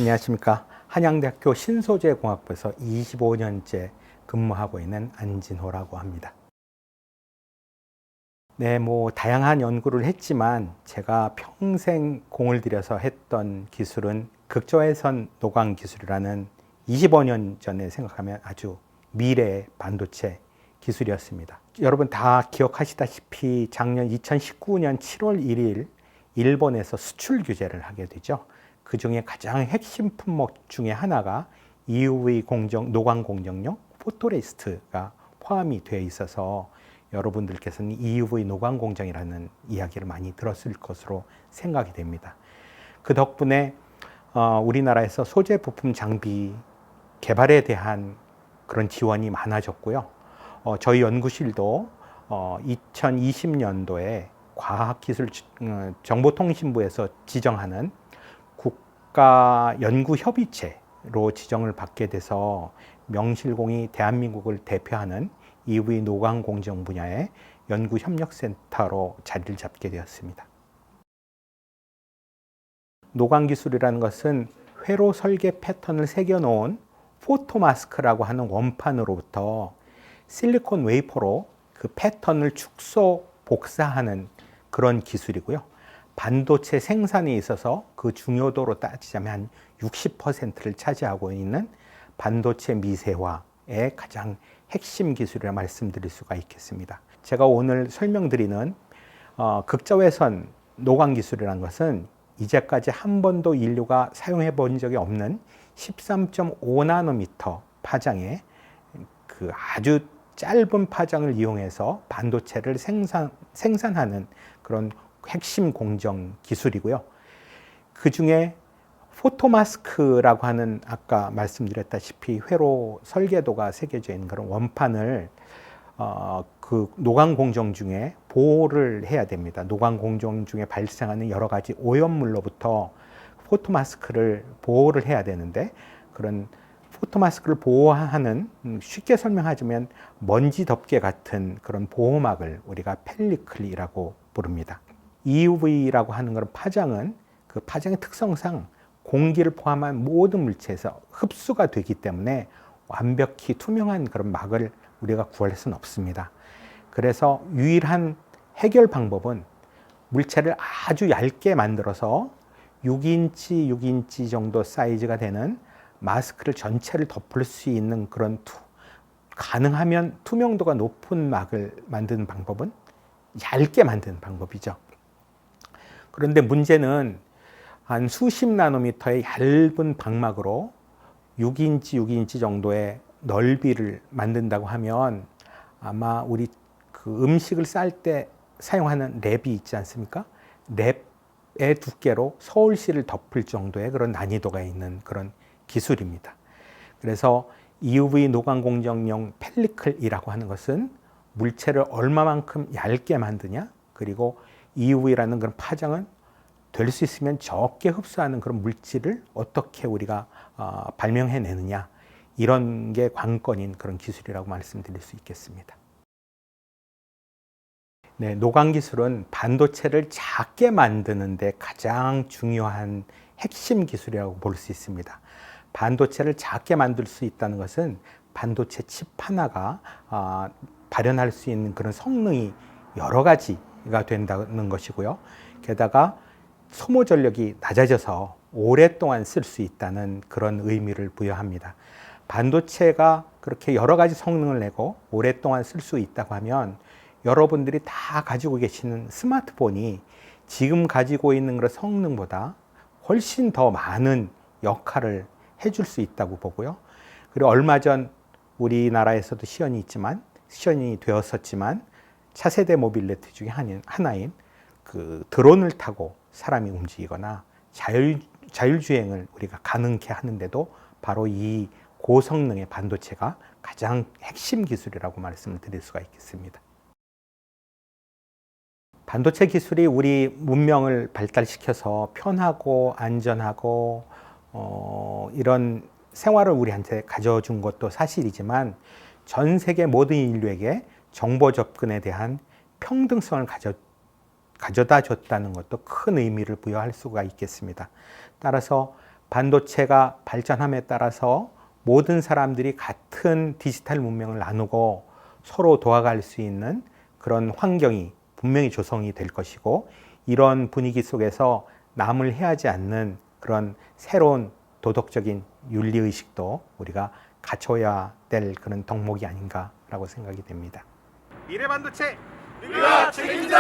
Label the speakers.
Speaker 1: 안녕하십니까. 한양대학교 신소재공학부에서 25년째 근무하고 있는 안진호라고 합니다. 네, 다양한 연구를 했지만 제가 평생 공을 들여서 했던 기술은 극저외선 노광 기술이라는 25년 전에 생각하면 아주 미래의 반도체 기술이었습니다. 여러분 다 기억하시다시피 작년 2019년 7월 1일 일본에서 수출 규제를 하게 되죠. 그 중에 가장 핵심 품목 중에 하나가 EUV 노광 공정용 포토레시스트가 포함이 되어 있어서 여러분들께서는 EUV 노광 공정이라는 이야기를 많이 들었을 것으로 생각이 됩니다. 그 덕분에 우리나라에서 소재 부품 장비 개발에 대한 그런 지원이 많아졌고요. 저희 연구실도 2020년도에 과학기술정보통신부에서 지정하는 국가연구협의체로 지정을 받게 돼서 명실공히 대한민국을 대표하는 EUV 노광 공정 분야의 연구협력센터로 자리를 잡게 되었습니다. 노광 기술이라는 것은 회로 설계 패턴을 새겨놓은 포토마스크라고 하는 원판으로부터 실리콘 웨이퍼로 그 패턴을 축소 복사하는 그런 기술이고요. 반도체 생산에 있어서 그 중요도로 따지자면 한 60%를 차지하고 있는 반도체 미세화의 가장 핵심 기술이라 말씀드릴 수가 있겠습니다. 제가 오늘 설명드리는 극저외선 노광 기술이라는 것은 이제까지 한 번도 인류가 사용해 본 적이 없는 13.5나노미터 파장의 그 아주 짧은 파장을 이용해서 반도체를 생산하는 그런 핵심 공정 기술이고요. 그 중에 포토마스크라고 하는 아까 말씀드렸다시피 회로 설계도가 새겨져 있는 그런 원판을 그 노광 공정 중에 보호를 해야 됩니다. 노광 공정 중에 발생하는 여러 가지 오염물로부터 포토마스크를 보호를 해야 되는데 그런 포토마스크를 보호하는 쉽게 설명하자면 먼지 덮개 같은 그런 보호막을 우리가 펠리클이라고 부릅니다. EUV라고 하는 그런 파장은 그 파장의 특성상 공기를 포함한 모든 물체에서 흡수가 되기 때문에 완벽히 투명한 그런 막을 우리가 구할 수는 없습니다. 그래서 유일한 해결 방법은 물체를 아주 얇게 만들어서 6인치 정도 사이즈가 되는 마스크를 전체를 덮을 수 있는 그런 가능하면 투명도가 높은 막을 만드는 방법은 얇게 만드는 방법이죠. 그런데 문제는 한 수십 나노미터의 얇은 방막으로 6인치 정도의 넓이를 만든다고 하면 아마 우리 그 음식을 쌀 때 사용하는 랩이 있지 않습니까? 랩의 두께로 서울시를 덮을 정도의 그런 난이도가 있는 그런 기술입니다. 그래서 EUV 노광 공정용 펠리클이라고 하는 것은 물체를 얼마만큼 얇게 만드냐, 그리고 EUV라는 그런 파장은 될 수 있으면 적게 흡수하는 그런 물질을 어떻게 우리가 발명해내느냐, 이런 게 관건인 그런 기술이라고 말씀드릴 수 있겠습니다. 네, 노광 기술은 반도체를 작게 만드는 데 가장 중요한 핵심 기술이라고 볼 수 있습니다. 반도체를 작게 만들 수 있다는 것은 반도체 칩 하나가 발현할 수 있는 그런 성능이 여러 가지가 된다는 것이고요. 게다가 소모 전력이 낮아져서 오랫동안 쓸 수 있다는 그런 의미를 부여합니다. 반도체가 그렇게 여러 가지 성능을 내고 오랫동안 쓸 수 있다고 하면 여러분들이 다 가지고 계시는 스마트폰이 지금 가지고 있는 그런 성능보다 훨씬 더 많은 역할을 해줄 수 있다고 보고요. 그리고 얼마 전 우리나라에서도 시연이 되었었지만 차세대 모빌리티 중에 하나인 그 드론을 타고 사람이 움직이거나 자율주행을 우리가 가능케 하는데도 바로 이 고성능의 반도체가 가장 핵심 기술이라고 말씀을 드릴 수가 있겠습니다. 반도체 기술이 우리 문명을 발달시켜서 편하고 안전하고 이런 생활을 우리한테 가져준 것도 사실이지만 전 세계 모든 인류에게 정보 접근에 대한 평등성을 가져다 줬다는 것도 큰 의미를 부여할 수가 있겠습니다. 따라서 반도체가 발전함에 따라서 모든 사람들이 같은 디지털 문명을 나누고 서로 도와갈 수 있는 그런 환경이 분명히 조성이 될 것이고, 이런 분위기 속에서 남을 해하지 않는 그런 새로운 도덕적인 윤리의식도 우리가 갖춰야 될 그런 덕목이 아닌가라고 생각이 됩니다.
Speaker 2: 미래 반도체
Speaker 3: 우리가 책임져!